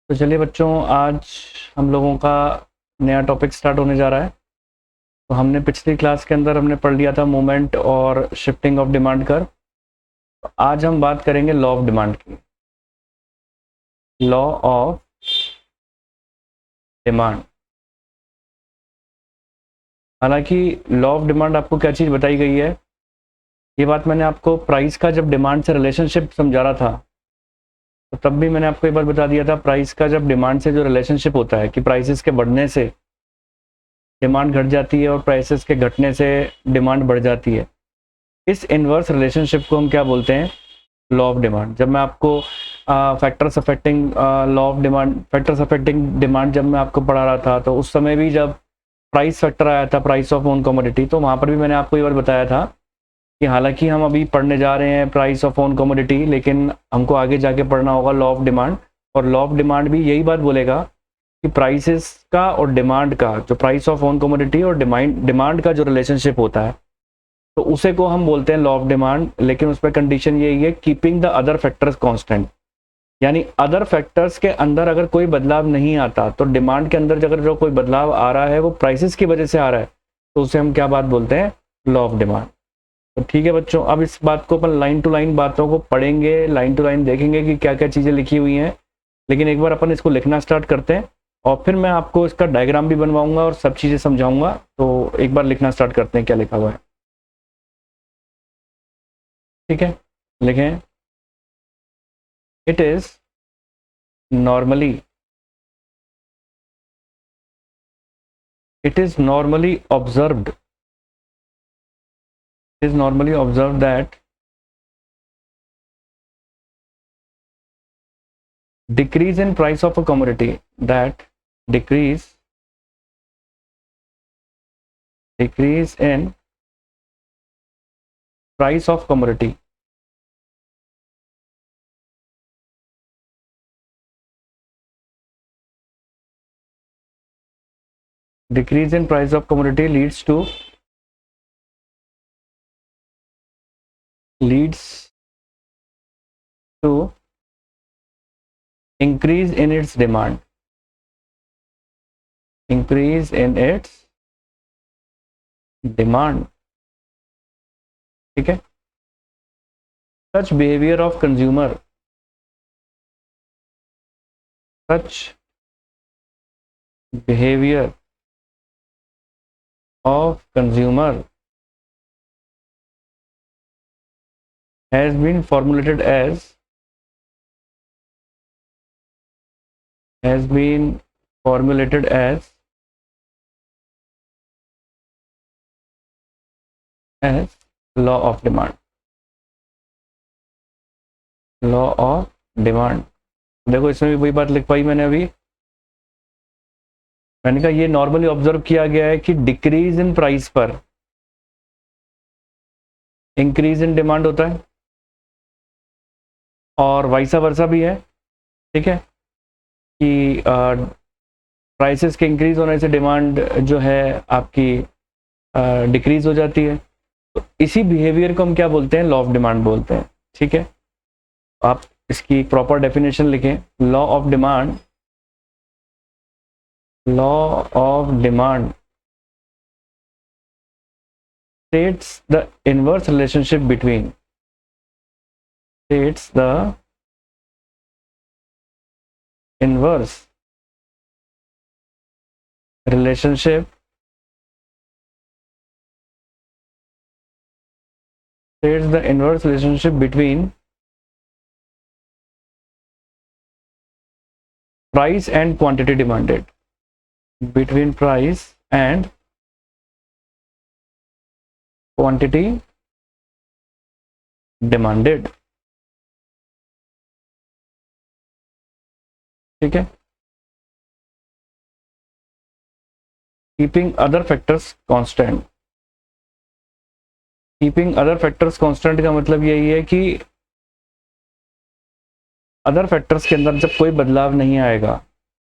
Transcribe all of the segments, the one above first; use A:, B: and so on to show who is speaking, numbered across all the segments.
A: तो चलिए बच्चों, आज हम लोगों का नया टॉपिक स्टार्ट होने जा रहा है। तो हमने पिछली क्लास के अंदर हमने पढ़ लिया था मूवमेंट और शिफ्टिंग ऑफ डिमांड कर्व। तो आज हम बात करेंगे लॉ ऑफ डिमांड की। Law of demand. हालांकि लॉ ऑफ डिमांड आपको क्या चीज़ बताई गई है, ये बात मैंने आपको प्राइस का जब डिमांड से रिलेशनशिप समझा रहा था, तो तब भी मैंने आपको एक बार बता दिया था प्राइस का जब डिमांड से जो रिलेशनशिप होता है कि प्राइसेस के बढ़ने से डिमांड घट जाती है और प्राइसेस के घटने से डिमांड बढ़ जाती है। इस इनवर्स रिलेशनशिप को हम क्या बोलते हैं? Law of demand. जब मैं आपको फैक्टर्स अफेक्टिंग डिमांड जब मैं आपको पढ़ा रहा था, तो उस समय भी जब प्राइस फैक्टर आया था, प्राइस ऑफ ओन कमोडिटी, तो वहाँ पर भी मैंने आपको ये बार बताया था कि हालांकि हम अभी पढ़ने जा रहे हैं प्राइस ऑफ ओन कमोडिटी, लेकिन हमको आगे जाके पढ़ना होगा लॉ ऑफ डिमांड। और लॉ ऑफ डिमांड भी यही बात बोलेगा कि प्राइसेस का और डिमांड का, जो प्राइस ऑफ ओन कमोडिटी और डिमांड का जो रिलेशनशिप होता है, तो उसे को हम बोलते हैं लॉ ऑफ डिमांड। लेकिन उस पर कंडीशन यही है, keeping the other factors constant. यानी अदर फैक्टर्स के अंदर अगर कोई बदलाव नहीं आता, तो डिमांड के अंदर अगर जो कोई बदलाव आ रहा है वो प्राइसेस की वजह से आ रहा है, तो उसे हम क्या बात बोलते हैं? Law of demand. तो ठीक है बच्चों, अब इस बात को अपन लाइन टू लाइन बातों को पढ़ेंगे, लाइन टू लाइन देखेंगे कि क्या क्या चीज़ें लिखी हुई हैं। लेकिन एक बार अपन इसको लिखना स्टार्ट करते हैं और फिर मैं आपको इसका डायग्राम भी बनवाऊंगा और सब चीज़ें समझाऊंगा। तो एक बार लिखना स्टार्ट करते हैं क्या लिखा हुआ है। ठीक है, लिखें। It is normally observed that decrease in price of a commodity decrease in price of commodity leads to increase in its demand, ठीक है। such behavior of consumer has been formulated as law of demand। देखो, इसमें भी वही बात लिख पाई मैंने अभी। मैंने कहा ये नॉर्मली ऑब्जर्व किया गया है कि डिक्रीज इन प्राइस पर इंक्रीज इन डिमांड होता है, और वाइसा वर्सा भी है। ठीक है, कि प्राइसेस के इंक्रीज होने से डिमांड जो है आपकी डिक्रीज हो जाती है। तो इसी बिहेवियर को हम क्या बोलते हैं? लॉ ऑफ डिमांड बोलते हैं। ठीक है, आप इसकी प्रॉपर डेफिनेशन लिखें। Law of demand states the inverse relationship between price and quantity demanded, between price and quantity demanded। ठीक है, कीपिंग अदर फैक्टर्स कांस्टेंट। का मतलब यही है कि अदर फैक्टर्स के अंदर जब कोई बदलाव नहीं आएगा,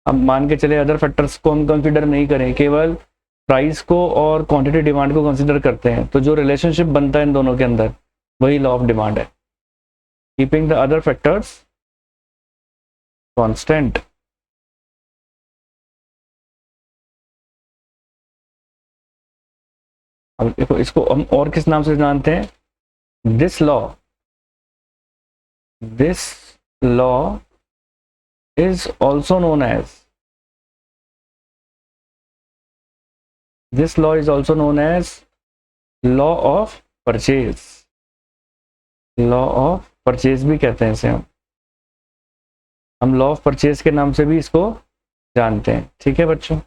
A: हम मान के चले अदर फैक्टर्स को हम कंसीडर नहीं करें, केवल प्राइस को और क्वांटिटी डिमांड को कंसीडर करते हैं, तो जो रिलेशनशिप बनता है इन दोनों के अंदर, वही लॉ ऑफ डिमांड है। Keeping the other factors constant. अब देखो इसको हम और किस नाम से जानते हैं, this law is also known as law of purchase, law of purchase भी कहते हैं इसे हम लॉ ऑफ परचेज के नाम से भी इसको जानते हैं। ठीक है बच्चों,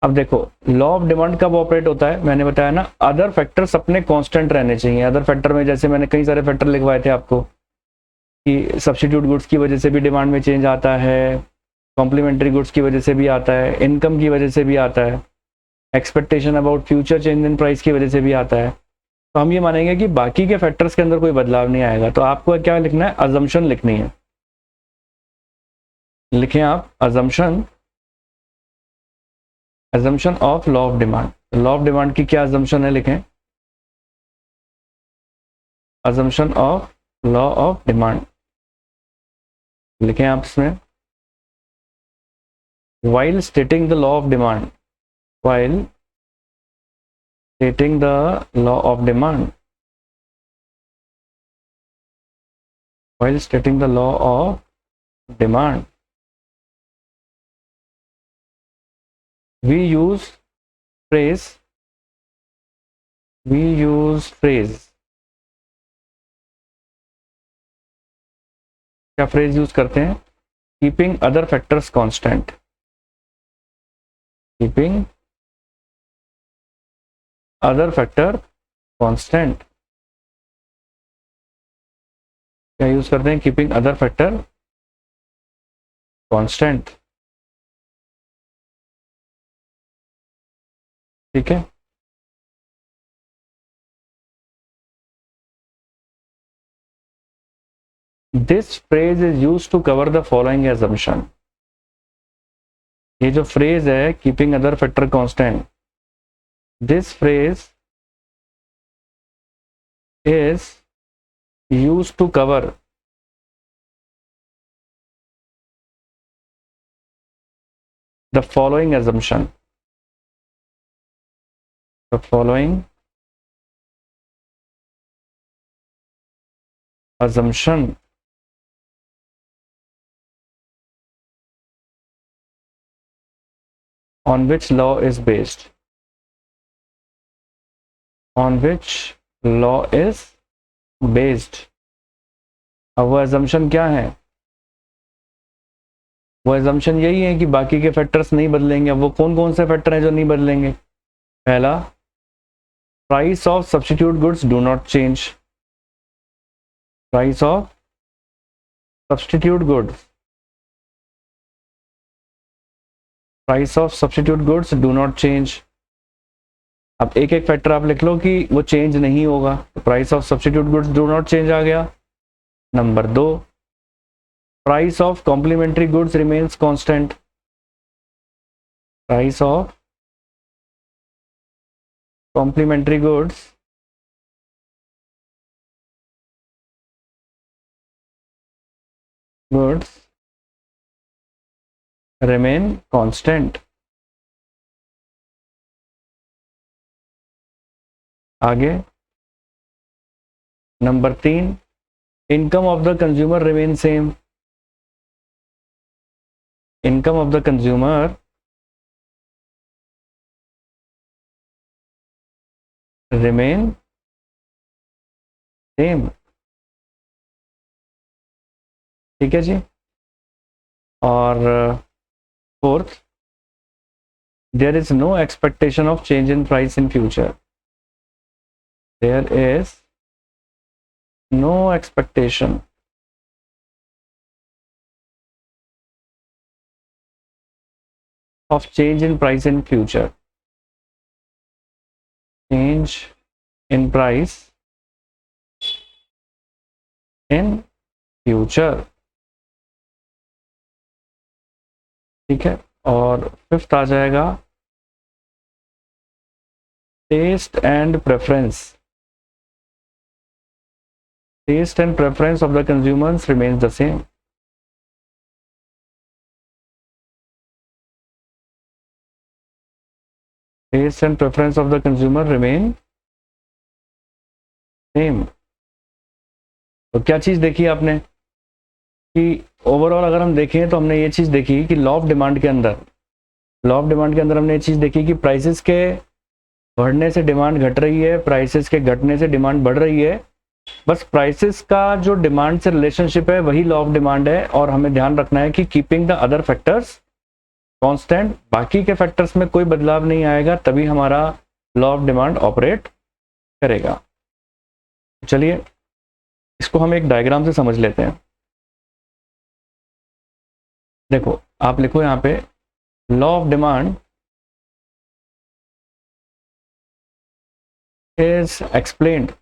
A: अब देखो लॉ ऑफ डिमांड कब ऑपरेट होता है, मैंने बताया ना, अदर फैक्टर्स अपने कांस्टेंट रहने चाहिए। अदर फैक्टर में जैसे मैंने कई सारे फैक्टर लिखवाए थे आपको कि सब्स्टिट्यूट गुड्स की वजह से भी डिमांड में चेंज आता है, कॉम्प्लीमेंट्री गुड्स की वजह से भी आता है, इनकम की वजह से भी आता है, expectation about future change in price की वजह से भी आता है। तो हम ये मानेंगे कि बाकी के फैक्टर्स के अंदर कोई बदलाव नहीं आएगा। तो आपको क्या लिखना है, अजम्पशन लिखनी है। लिखें आप assumption of law of demand. Law of demand की क्या अजम्पशन है, लिखें assumption of law of demand. लिखें आप इसमें while stating the law of demand, while stating the law of demand, while stating the law of demand, we use phrase क्या phrase use करते हैं, keeping other factors constant, keeping other factor constant. क्या use करते हैं, keeping other factor constant. ठीक है, this phrase is use to cover the following assumption. ये जो फ्रेज है keeping other factor constant, this phrase is use to cover the following assumption, the following assumption on which law is based, on which law is based। अब वो assumption क्या है, वो assumption यही है कि बाकी के फैक्टर्स नहीं बदलेंगे। अब वो कौन कौन से फैक्टर हैं जो नहीं बदलेंगे, पहला price of substitute goods do not change, price of substitute goods, price of substitute goods do not change. अब एक एक फैक्टर आप लिख लो कि वो चेंज नहीं होगा, तो price of substitute goods do not change आ गया। Number 2, price of complementary goods remains constant, price of complementary goods remain constant. आगे number 3, income of the consumer remain same, income of the consumer remain same. ठीक है जी। और 4th, there is no expectation of change in price in future, there is no expectation of change in price in future, change in price in future। ठीक है, और 5th आ जाएगा taste and preference, taste and preference of the consumers remains the same। Taste and preference of the consumer remain same. तो क्या चीज़ देखी आपने कि ओवरऑल अगर हम देखें तो हमने ये चीज़ देखी कि लॉ ऑफ डिमांड के अंदर, हमने ये चीज़ देखी कि प्राइसेस के बढ़ने से डिमांड घट रही है, प्राइसेस के घटने से डिमांड बढ़ रही है। बस प्राइसेस का जो डिमांड से रिलेशनशिप है वही लॉ ऑफ डिमांड है, और हमें ध्यान रखना है कि keeping the other factors constant, बाकी के फैक्टर्स में कोई बदलाव नहीं आएगा, तभी हमारा लॉ ऑफ डिमांड ऑपरेट करेगा। चलिए इसको हम एक डायग्राम से समझ लेते हैं। देखो आप लिखो यहाँ पे law of demand is explained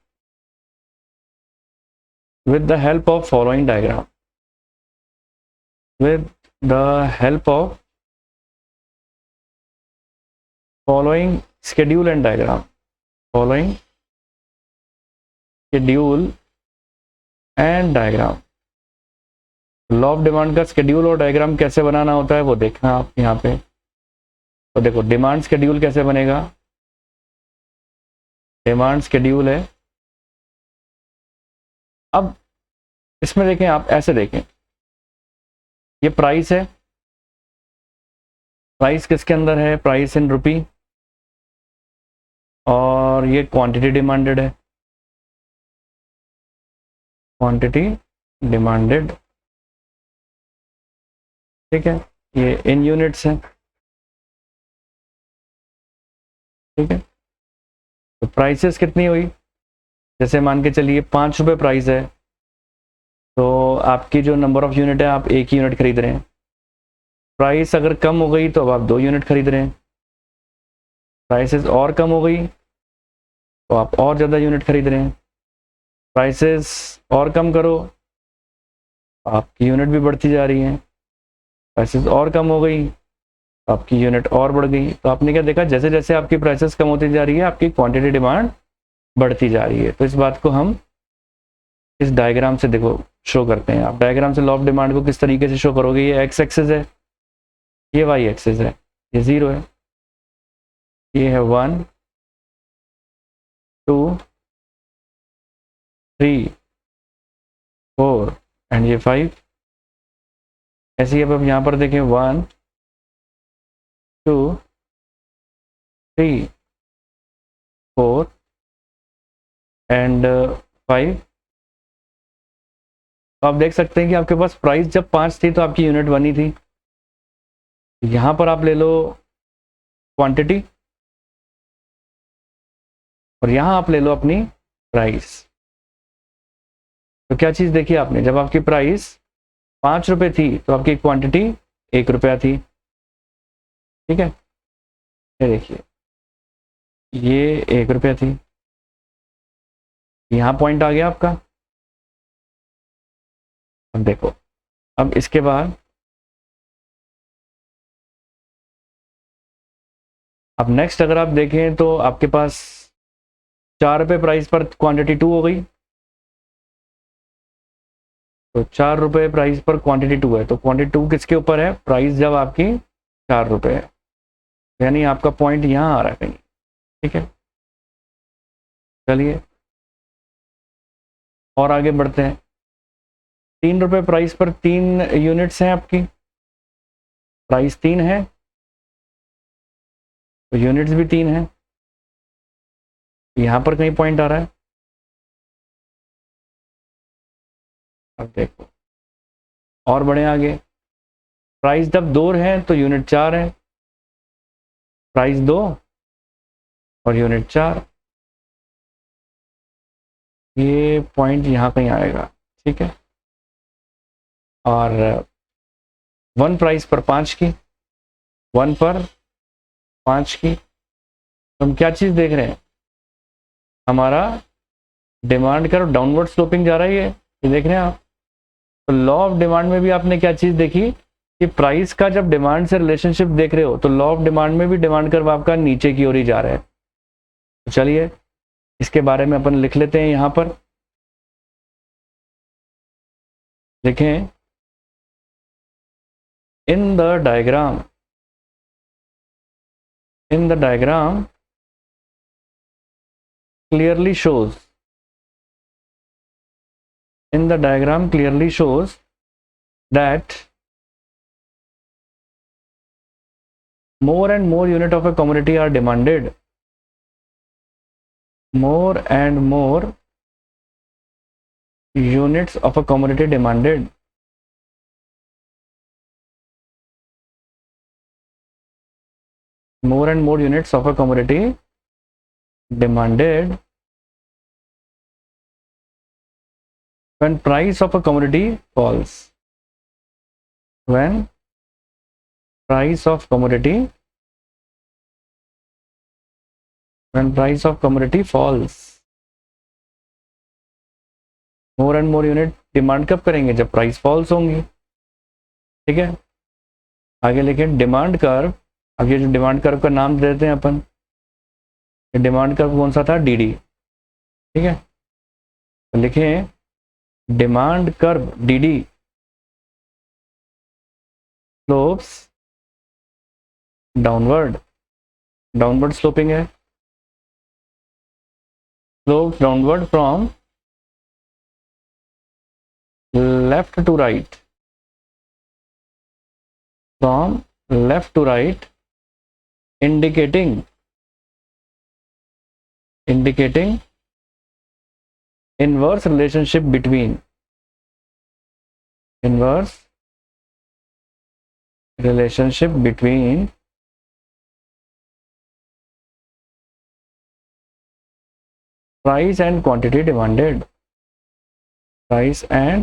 A: with the help of following diagram. With the help of following schedule and diagram. Following schedule and diagram. Law of demand का शेड्यूल और डायग्राम कैसे बनाना होता है वो देखना आप यहाँ पे। तो देखो डिमांड शेड्यूल कैसे बनेगा, डिमांड शेड्यूल है। अब इसमें देखें आप, ऐसे देखें, ये प्राइस है, प्राइस किसके अंदर है, प्राइस इन रुपी, और ये क्वांटिटी डिमांडेड है, क्वांटिटी डिमांडेड, ठीक है, ये इन यूनिट्स है, ठीक है। तो प्राइसेस कितनी हुई, जैसे मान के चलिए 5 रुपये प्राइस है, तो आपकी जो नंबर ऑफ यूनिट है आप 1 यूनिट खरीद रहे हैं। प्राइस अगर कम हो गई तो अब आप 2 यूनिट खरीद रहे हैं। प्राइसेस और कम हो गई तो आप और ज़्यादा यूनिट खरीद रहे हैं। प्राइसेस और कम करो, आपकी यूनिट भी बढ़ती जा रही है। प्राइसेस और कम हो गई, आपकी यूनिट और बढ़ गई। तो आपने क्या देखा, जैसे जैसे आपकी प्राइसेस कम होती जा रही है आपकी क्वांटिटी डिमांड बढ़ती जा रही है। तो इस बात को हम इस डायग्राम से देखो शो करते हैं। आप डायग्राम से लॉ ऑफ डिमांड को किस तरीके से शो करोगे, ये एक्स एक्सिस है, ये वाई एक्सिस है, ये 0 है, ये है 1 2 3 4 एंड ये 5। ऐसे ही अब यहाँ पर देखें 1 2 3 4 एंड 5। तो आप देख सकते हैं कि आपके पास प्राइस जब 5 थी तो आपकी यूनिट बनी थी। यहाँ पर आप ले लो क्वांटिटी और यहाँ आप ले लो अपनी प्राइस। तो क्या चीज़ देखी आपने, जब आपकी प्राइस 5 रुपये थी तो आपकी क्वांटिटी 1 रुपया थी, ठीक है। ये देखिए ये 1 रुपया थी, यहाँ पॉइंट आ गया आपका। अब देखो, अब इसके बाद अब नेक्स्ट अगर आप देखें तो आपके पास 4 रुपये प्राइस पर क्वांटिटी 2 हो गई। तो 4 रुपये प्राइस पर क्वांटिटी 2 है, तो क्वांटिटी 2 किसके ऊपर है, प्राइस जब आपकी 4 रुपये है, यानी आपका पॉइंट यहाँ आ रहा है कहीं, ठीक है। चलिए और आगे बढ़ते हैं। 3 रुपये प्राइस पर 3 यूनिट्स हैं आपकी, प्राइस 3 है तो यूनिट्स भी 3 है, यहाँ पर कहीं पॉइंट आ रहा है। अब देखो और बढ़े आगे, प्राइस जब 2 है तो यूनिट 4 है, प्राइस 2 और यूनिट 4, ये पॉइंट यहाँ कहीं आएगा, ठीक है। और 1 प्राइस पर 5 की, 1 पर 5 की, तो हम क्या चीज़ देख रहे हैं, हमारा डिमांड का डाउनवर्ड स्लोपिंग जा रहा है, ये देख रहे हैं आप। तो लॉ ऑफ डिमांड में भी आपने क्या चीज़ देखी कि प्राइस का जब डिमांड से रिलेशनशिप देख रहे हो तो लॉ ऑफ डिमांड में भी डिमांड कर्व आपका नीचे की ओर ही जा रहा है। तो चलिए इसके बारे में अपन लिख लेते हैं। यहाँ पर देखें, in the diagram in the diagram clearly shows that more and more unit of a commodity are demanded. More and more units of a commodity demanded. More and more units of a commodity demanded when price of a commodity falls. When price of commodity falls. More and more unit demand कब करेंगे? जब price falls होंगी। ठीक है, आगे लिखें demand curve. अब ये जो डिमांड कर्व का नाम देते हैं अपन, डिमांड कर्व कौन सा था? डीडी। ठीक है, तो लिखें demand curve DD slopes downward. Downward sloping है, slopes downward from left to right, from left to right, indicating inverse relationship between price and quantity demanded. Price and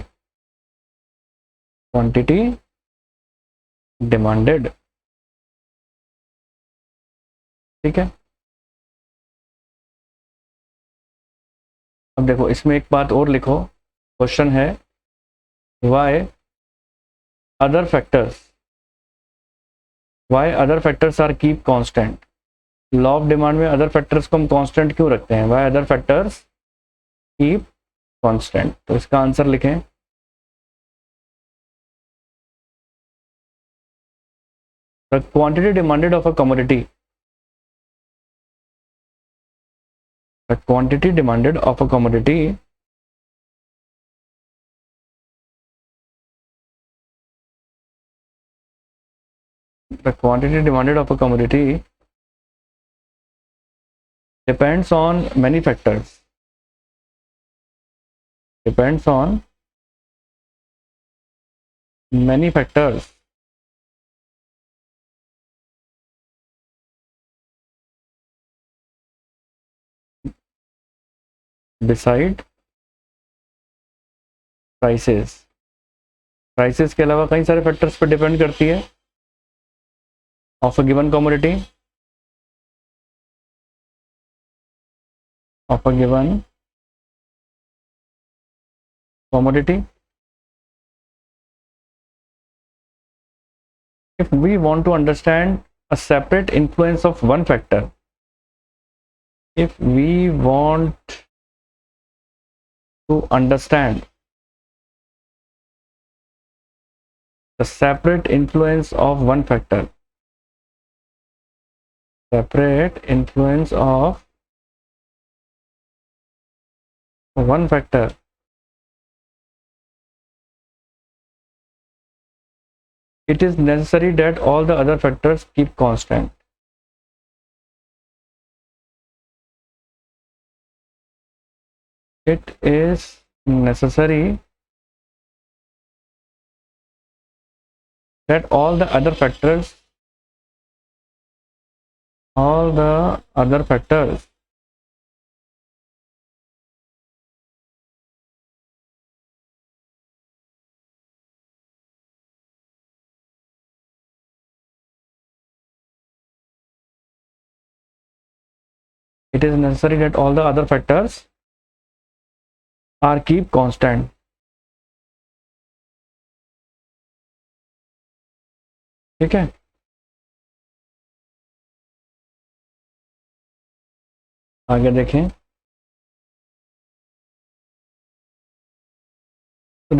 A: quantity demanded. ठीक है, अब देखो इसमें एक बात और लिखो। क्वेश्चन है why other factors are keep constant. Law of demand में अदर फैक्टर्स को हम कांस्टेंट क्यों रखते हैं? why other factors keep constant. तो इसका आंसर लिखें the quantity demanded of a commodity. The quantity demanded of a commodity depends on many factors. Depends on many factors. Decide prices. Prices के अलावा कई सारे फैक्टर्स पर डिपेंड करती है of a given commodity, of a given commodity. If we want to understand a separate influence of one factor, if we want to understand the separate influence of one factor, separate influence of one factor, it is necessary that all the other factors keep constant. It is necessary that all the other factors it is necessary that all the other factors are keep constant. ठीक है, आगे देखें तो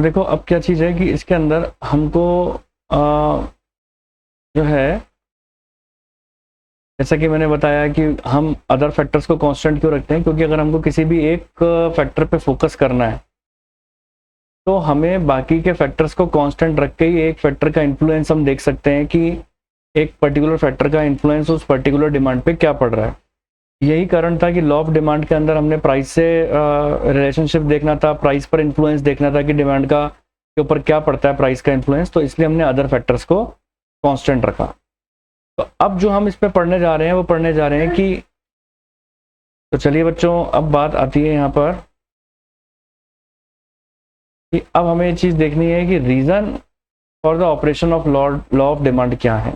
A: देखो अब क्या चीज़ है कि इसके अंदर हमको जो है, जैसा कि मैंने बताया कि हम अदर फैक्टर्स को कांस्टेंट क्यों रखते हैं, क्योंकि अगर हमको किसी भी एक फैक्टर पे फोकस करना है तो हमें बाकी के फैक्टर्स को कांस्टेंट रख के ही एक फैक्टर का इन्फ्लुएंस हम देख सकते हैं कि एक पर्टिकुलर फैक्टर का इन्फ्लुएंस उस पर्टिकुलर डिमांड पे क्या पड़ रहा है। यही कारण था कि लॉ ऑफ डिमांड के अंदर हमने प्राइस से रिलेशनशिप देखना था, प्राइस पर इन्फ्लुएंस देखना था कि डिमांड का के ऊपर क्या पड़ता है प्राइस का इन्फ्लुएंस, तो इसलिए हमने अदर फैक्टर्स को कांस्टेंट रखा। तो अब जो हम इस पे पढ़ने जा रहे हैं वो पढ़ने जा रहे हैं कि, तो चलिए बच्चों अब बात आती है यहाँ पर कि अब हमें ये चीज़ देखनी है कि reason for the operation of law of demand क्या है।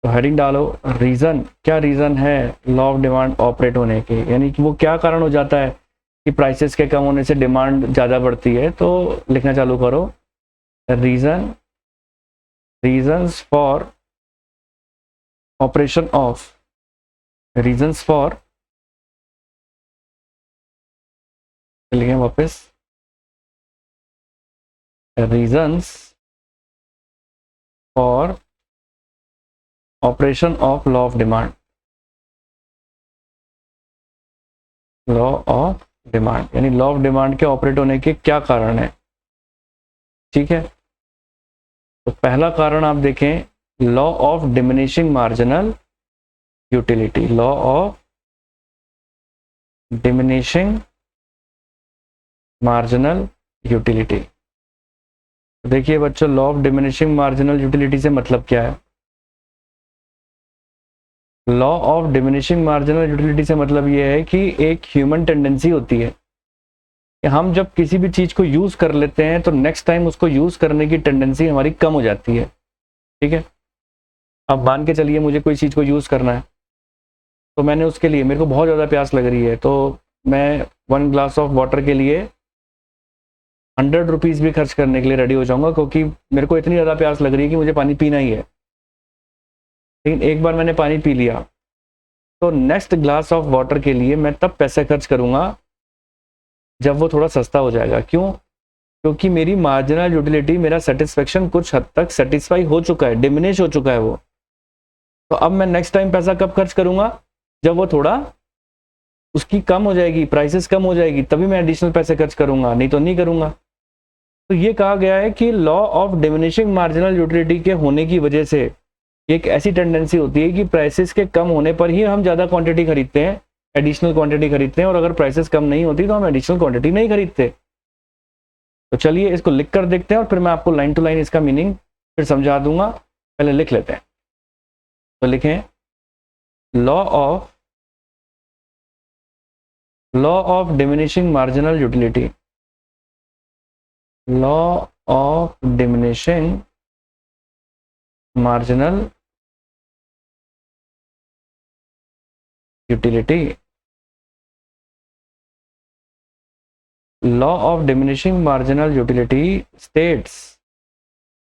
A: तो हेडिंग डालो रीज़न, क्या रीज़न है लॉ ऑफ डिमांड ऑपरेट होने के, यानी कि वो क्या कारण हो जाता है कि प्राइसेस के कम होने से डिमांड ज़्यादा बढ़ती है। तो लिखना चालू करो, reasons for operation of, reasons for, चलिए वापस, reasons for operation of law of demand, law of demand यानी लॉ ऑफ डिमांड के ऑपरेट होने के क्या कारण है। ठीक है, तो पहला कारण आप देखें, law of diminishing marginal utility, law of diminishing marginal utility. देखिए बच्चों, law of diminishing marginal utility से मतलब क्या है। Law of diminishing marginal utility से मतलब ये है कि एक ह्यूमन टेंडेंसी होती है कि हम जब किसी भी चीज़ को यूज़ कर लेते हैं तो नेक्स्ट टाइम उसको यूज़ करने की टेंडेंसी हमारी कम हो जाती है। ठीक है, अब मान के चलिए मुझे कोई चीज़ को यूज़ करना है, तो मैंने उसके लिए, मेरे को बहुत ज़्यादा प्यास लग रही है, तो मैं 1 ग्लास ऑफ वाटर के लिए 100 रुपीज़ भी खर्च करने के लिए रेडी हो जाऊँगा, क्योंकि मेरे को इतनी ज़्यादा प्यास लग रही है कि मुझे पानी पीना ही है। लेकिन एक बार मैंने पानी पी लिया तो नेक्स्ट ग्लास ऑफ वाटर के लिए मैं तब पैसे खर्च करूँगा जब वो थोड़ा सस्ता हो जाएगा। क्यों? क्योंकि मेरी मार्जिनल यूटिलिटी, मेरा सेटिस्फेक्शन कुछ हद तक सेटिस्फाई हो चुका है, डिमिनिश हो चुका है वो। तो अब मैं नेक्स्ट टाइम पैसा कब खर्च करूँगा, जब वो थोड़ा उसकी कम हो जाएगी, प्राइसेस कम हो जाएगी, तभी मैं एडिशनल पैसे खर्च करूँगा, नहीं तो नहीं करूँगा। तो ये कहा गया है कि law of diminishing marginal utility के होने की वजह से एक ऐसी टेंडेंसी होती है कि प्राइसेस के कम होने पर ही हम ज़्यादा क्वांटिटी खरीदते हैं, एडिशनल क्वांटिटी खरीदते हैं, और अगर प्राइसेस कम नहीं होती तो हम एडिशनल क्वांटिटी नहीं खरीदते। तो चलिए इसको लिख कर देखते हैं और फिर मैं आपको लाइन टू लाइन इसका मीनिंग फिर समझा दूंगा। पहले लिख लेते हैं, तो लिखें law of diminishing marginal utility, law of diminishing marginal utility, law of diminishing marginal utility states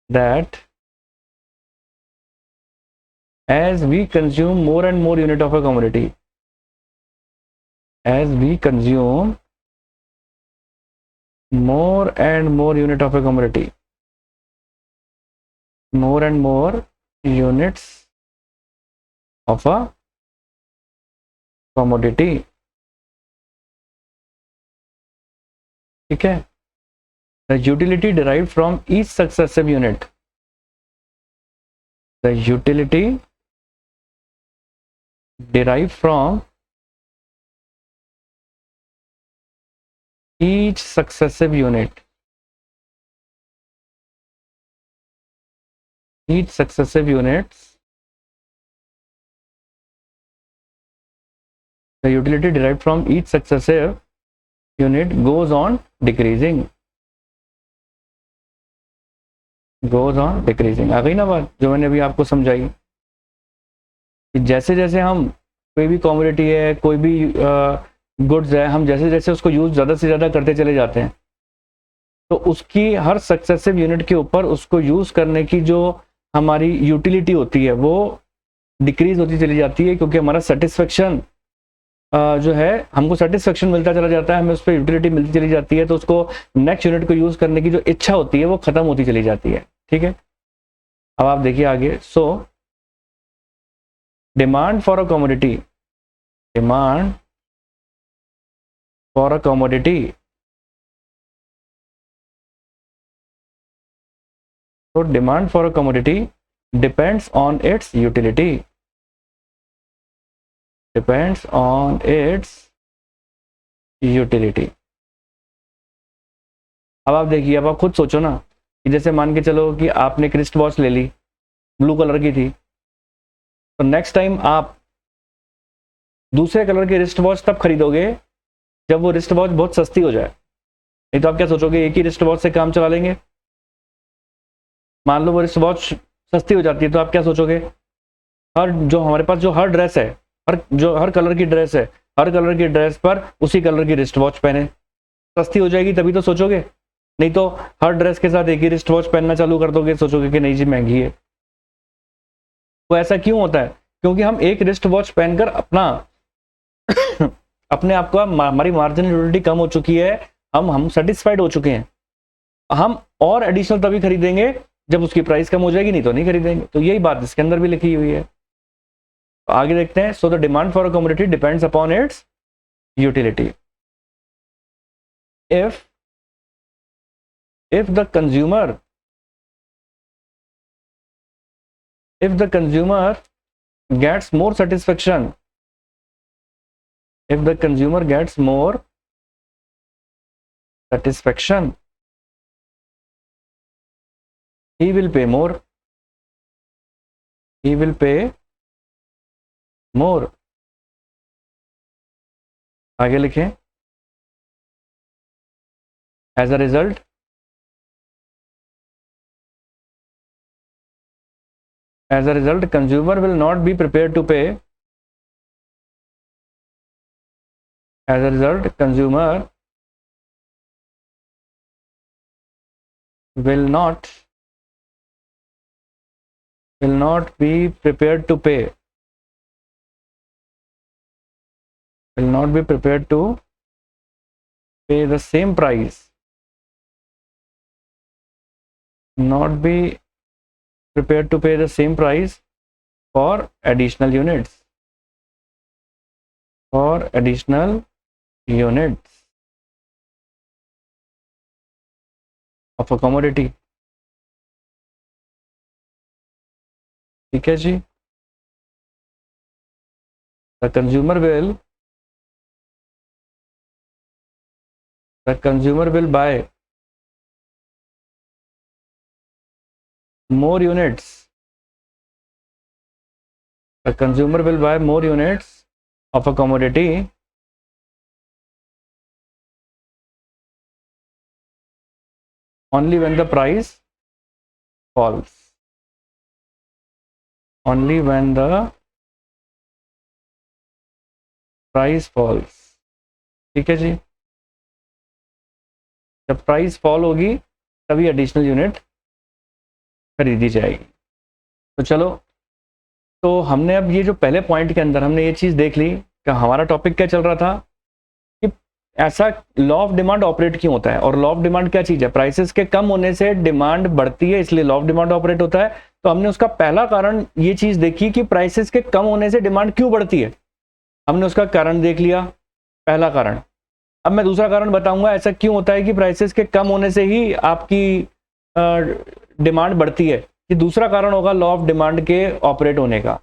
A: that as we consume more and more unit of a commodity, as we consume more and more unit of a commodity, more and more units of a commodity, ठीक है, the utility derived from each successive unit, the utility derived from each successive unit, each successive units, the utility derived from each successive unit goes on decreasing, goes on decreasing। आ गई ना बात जो मैंने अभी आपको समझाई कि जैसे जैसे हम कोई भी कमोडिटी है, कोई भी गुड्स है, हम जैसे जैसे उसको यूज़ ज़्यादा से ज़्यादा करते चले जाते हैं तो उसकी हर सक्सेसिव यूनिट के ऊपर उसको यूज़ करने की जो हमारी यूटिलिटी होती है वो डिक्रीज होती चली जाती है, क्योंकि हमारा सेटिस्फेक्शन जो है, हमको सेटिस्फेक्शन मिलता चला जाता है, हमें उस पर यूटिलिटी मिलती चली जाती है, तो उसको नेक्स्ट यूनिट को यूज़ करने की जो इच्छा होती है वो ख़त्म होती चली जाती है। ठीक है, अब आप देखिए आगे। So demand for a commodity, demand for a commodity, तो demand for a commodity depends on its utility, depends on its utility. अब आप देखिए, अब आप खुद सोचो ना कि जैसे मान के चलो कि आपने एक रिस्ट वॉच ले ली, ब्लू कलर की थी, तो नेक्स्ट टाइम आप दूसरे कलर की रिस्ट वॉच तब खरीदोगे जब वो रिस्ट वॉच बहुत सस्ती हो जाए। नहीं तो आप क्या सोचोगे, एक ही रिस्ट वॉच से काम चला लेंगे। मान लो वो रिस्ट वॉच सस्ती हो जाती है तो आप क्या सोचोगे, हर जो हमारे पास जो हर ड्रेस है, हर कलर की ड्रेस है, हर कलर की ड्रेस पर उसी कलर की रिस्ट वॉच पहने, सस्ती हो जाएगी तभी तो सोचोगे। नहीं तो हर ड्रेस के साथ एक ही रिस्ट वॉच पहनना चालू कर दोगे, सोचोगे कि नहीं जी महंगी है। तो ऐसा क्यों होता है? क्योंकि हम एक रिस्ट वॉच पहनकर अपना अपने आप को, हमारी मार्जिनल यूटिलिटी कम हो चुकी है, हम सेटिस्फाइड हो चुके हैं। हम और एडिशनल तभी खरीदेंगे जब उसकी प्राइस कम हो जाएगी, नहीं तो नहीं खरीदेंगे। तो यही बात इसके अंदर भी लिखी हुई है। तो आगे देखते हैं। So the demand for a commodity depends upon its utility. if the consumer gets more satisfaction, if the consumer gets more satisfaction, he will pay more, he will pay more। आगे लिखें, as a result consumer will not be prepared to pay, as a result consumer will not be prepared to pay, will not be prepared to pay the same price, not be prepared to pay the same price for additional units, for additional units of a commodity। ठीक है जी। The consumer will buy more units, the consumer will buy more units of a commodity only when the price falls, only when the price falls। ठीक है जी, जब price fall होगी तभी additional unit खरीदी जाएगी। तो चलो, तो हमने अब ये जो पहले पॉइंट के अंदर हमने ये चीज़ देख ली कि हमारा टॉपिक क्या चल रहा था कि ऐसा लॉ ऑफ डिमांड ऑपरेट क्यों होता है। और लॉ ऑफ डिमांड क्या चीज़ है? प्राइसेस के कम होने से डिमांड बढ़ती है, इसलिए लॉ ऑफ डिमांड ऑपरेट होता है। तो हमने उसका पहला कारण ये चीज़ देखी कि प्राइसेस के कम होने से डिमांड क्यों बढ़ती है, हमने उसका कारण देख लिया, पहला कारण। अब मैं दूसरा कारण बताऊंगा ऐसा क्यों होता है कि प्राइसेस के कम होने से ही आपकी डिमांड बढ़ती है। कि दूसरा कारण होगा लॉ ऑफ डिमांड के ऑपरेट होने का।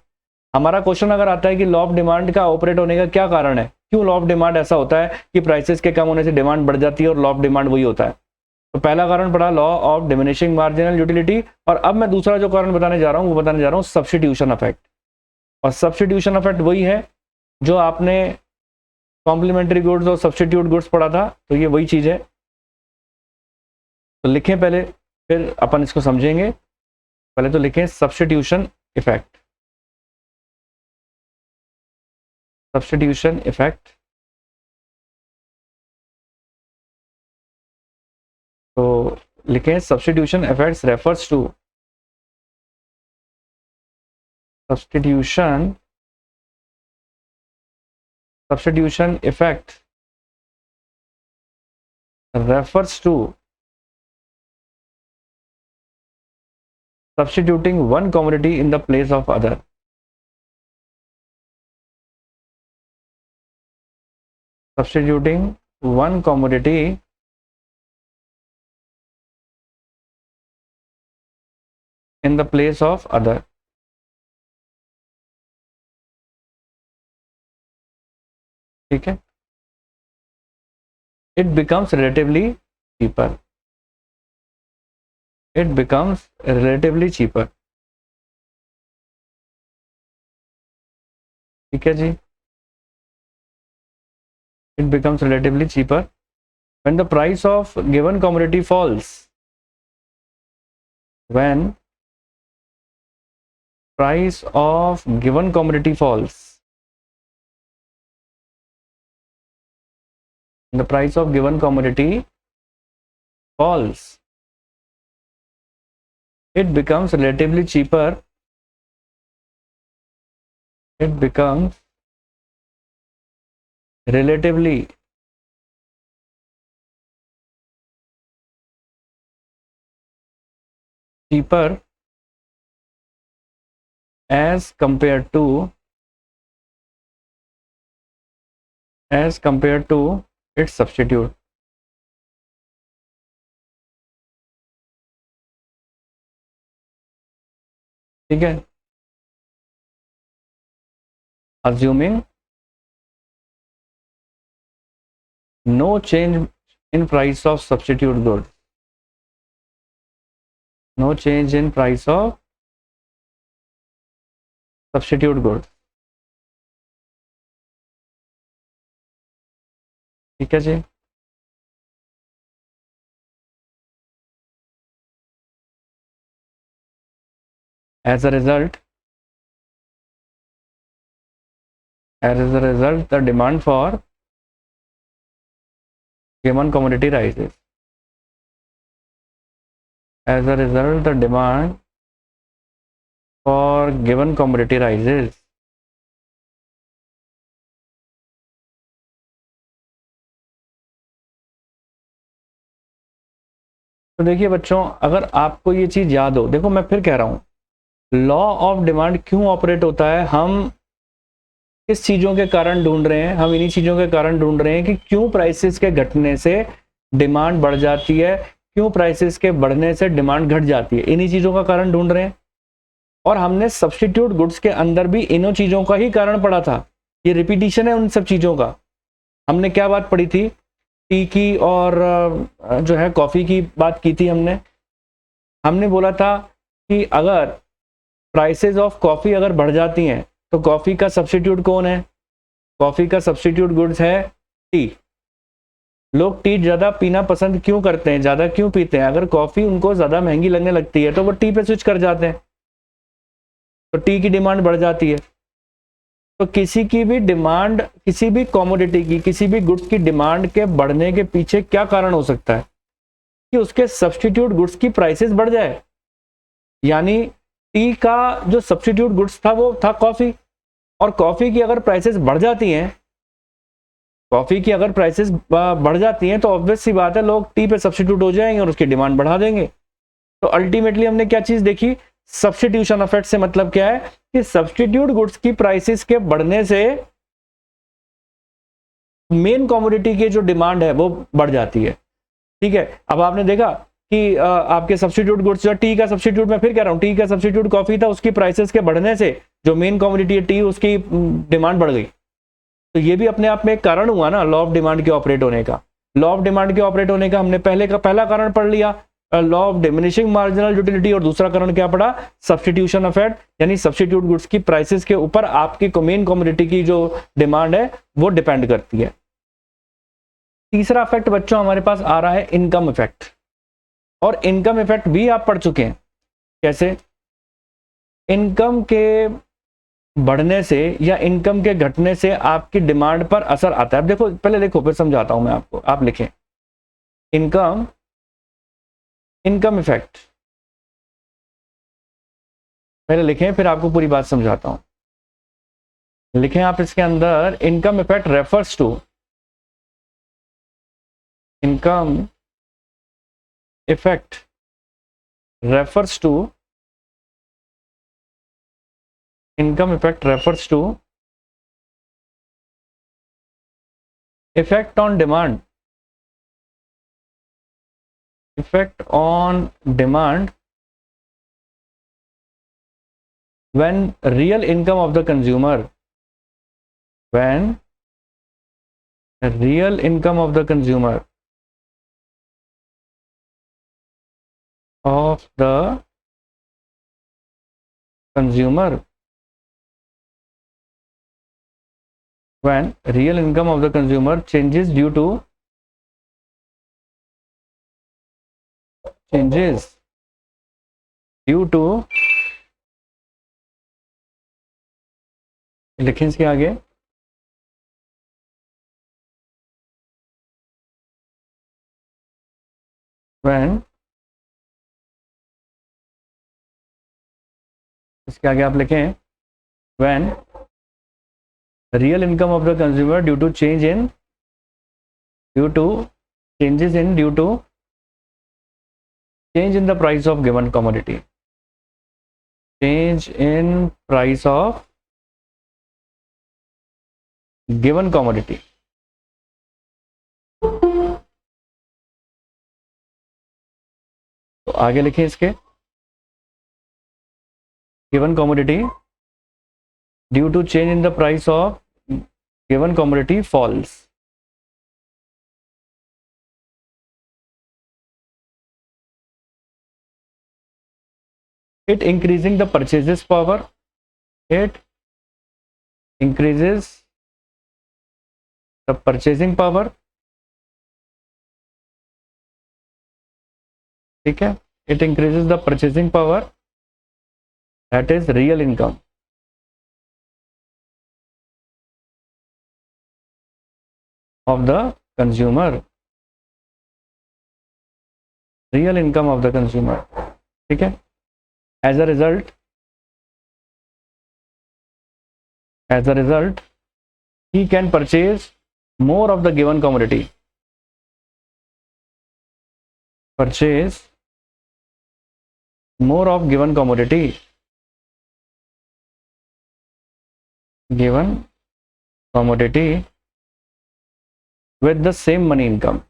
A: हमारा क्वेश्चन अगर आता है कि लॉ ऑफ डिमांड का ऑपरेट होने का क्या कारण है, क्यों लॉ ऑफ डिमांड ऐसा होता है कि प्राइसेस के कम होने से डिमांड बढ़ जाती है और लॉ ऑफ डिमांड वही होता है। तो पहला कारण पड़ा law of diminishing marginal utility. और अब मैं दूसरा जो कारण बताने जा रहा हूँ वो बताने जा रहा हूँ सब्स्टिट्यूशन इफेक्ट। और सब्स्टिट्यूशन इफेक्ट वही है जो आपने कॉम्प्लीमेंट्री गुड्स और सब्स्टिट्यूट गुड्स पढ़ा था, तो ये वही चीज़ है। तो लिखें पहले, फिर अपन इसको समझेंगे। पहले तो लिखें सब्स्टिट्यूशन इफेक्ट, सब्स्टिट्यूशन इफेक्ट। तो लिखें substitution effects refers to, substitution effect refers to substituting one commodity in the place of other, substituting one commodity in the place of other. ठीक है, it becomes relatively cheaper. It becomes relatively cheaper. ठीक है जी, it becomes relatively cheaper when the price of given commodity falls. When price of given commodity falls, the price of given commodity falls, it becomes relatively cheaper. It becomes relatively cheaper as compared to its substitute. ठीक है, assuming no change in price of substitute goods. No change in price of substitute goods. ठीक है जी, as a result the demand for given commodity rises. As a result the demand for given commodity rises. तो देखिए बच्चों, अगर आपको ये चीज याद हो, देखो मैं फिर कह रहा हूं, लॉ ऑफ डिमांड क्यों ऑपरेट होता है, हम किस चीजों के कारण ढूंढ रहे हैं, हम इन्हीं चीजों के कारण ढूंढ रहे हैं कि क्यों प्राइसेस के घटने से डिमांड बढ़ जाती है, क्यों प्राइसेस के बढ़ने से डिमांड घट जाती है, इन्हीं चीजों का कारण ढूंढ रहे हैं। और हमने सब्स्टिट्यूट गुड्स के अंदर भी इन्हीं चीजों का ही कारण पढ़ा था, ये रिपीटिशन है उन सब चीजों का। हमने क्या बात पढ़ी थी, टी की और जो है कॉफी की बात की थी हमने बोला था कि अगर प्राइसेस ऑफ कॉफी अगर बढ़ जाती हैं तो कॉफी का सब्स्टिट्यूट कौन है, कॉफी का सब्स्टिट्यूट गुड्स है टी। लोग टी ज्यादा पीना पसंद क्यों करते हैं, ज्यादा क्यों पीते हैं, अगर कॉफी उनको ज्यादा महंगी लगने लगती है तो वो टी पे स्विच कर जाते हैं, तो टी की डिमांड बढ़ जाती है। तो किसी की भी डिमांड, किसी भी कमोडिटी की, किसी भी गुड्स की डिमांड के बढ़ने के पीछे क्या कारण हो सकता है कि उसके सब्स्टिट्यूट गुड्स की प्राइसेस बढ़ जाए। यानी टी का जो सब्स्टिट्यूट गुड्स था वो था कॉफी, और कॉफी की अगर प्राइसेस बढ़ जाती हैं, कॉफी की अगर प्राइसेस बढ़ जाती हैं तो ऑब्वियस सी बात है लोग टी पे सब्स्टिट्यूट हो जाएंगे और उसकी डिमांड बढ़ा देंगे। तो अल्टीमेटली हमने क्या चीज देखी, सब्स्टिट्यूशन इफेक्ट से मतलब क्या है कि सब्स्टिट्यूट गुड्स की प्राइसेस के बढ़ने से मेन कमोडिटी की जो डिमांड है वो बढ़ जाती है। ठीक है, अब आपने देखा कि आपके सब्स्टिट्यूट गुड्स, जो टी का सब्स्टिट्यूट, मैं फिर कह रहा हूं, टी का सब्स्टिट्यूट कॉफी था, उसकी प्राइसेस के बढ़ने से जो मेन कमोडिटी है टी, उसकी डिमांड बढ़ गई। तो ये भी अपने आप में एक कारण हुआ ना लॉ ऑफ डिमांड के ऑपरेट होने का। लॉ ऑफ डिमांड के ऑपरेट होने का हमने पहला कारण पढ़ लिया, law of diminishing marginal utility, और दूसरा कारण क्या पढ़ा, सब्स्टिट्यूशन इफेक्ट, यानी सब्स्टिट्यूट गुड्स की प्राइसेस के ऊपर आपकी मेन कमोडिटी की जो डिमांड है वो डिपेंड करती है। तीसरा इफेक्ट बच्चों हमारे पास आ रहा है इनकम इफेक्ट, और इनकम इफेक्ट भी आप पढ़ चुके हैं। कैसे, इनकम के बढ़ने से या इनकम के घटने से आपकी डिमांड पर असर आता है। अब देखो, पहले देखो फिर समझाता हूं मैं आपको, आप लिखें इनकम इफेक्ट, पहले लिखें फिर आपको पूरी बात समझाता हूं। लिखें आप इसके अंदर, income effect refers to, income effect refers to, income effect refers to effect on demand, effect on demand when real income of the consumer, when real income of the consumer when real income of the consumer changes due to लिखें इसके आगे when, इसके आगे आप लिखें when real income of the consumer due to changes in the price of given commodity, change in price of given commodity. तो आगे लिखें इसके given commodity due to change in the price of given commodity falls. It increasing the purchases power. It increases the purchasing power. ठीक है, it increases the purchasing power, that is real income of the consumer, real income of the consumer. ठीक है, as a result he can purchase more of the given commodity, purchase more of given commodity with the same money income,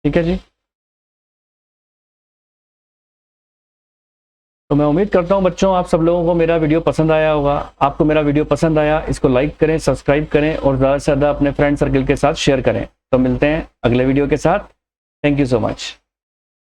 A: ठीक है जी। तो मैं उम्मीद करता हूं बच्चों आप सब लोगों को मेरा वीडियो पसंद आया होगा। आपको मेरा वीडियो पसंद आया, इसको लाइक करें, सब्सक्राइब करें और ज़्यादा से ज़्यादा अपने फ्रेंड सर्कल के साथ शेयर करें। तो मिलते हैं अगले वीडियो के साथ। Thank you so much.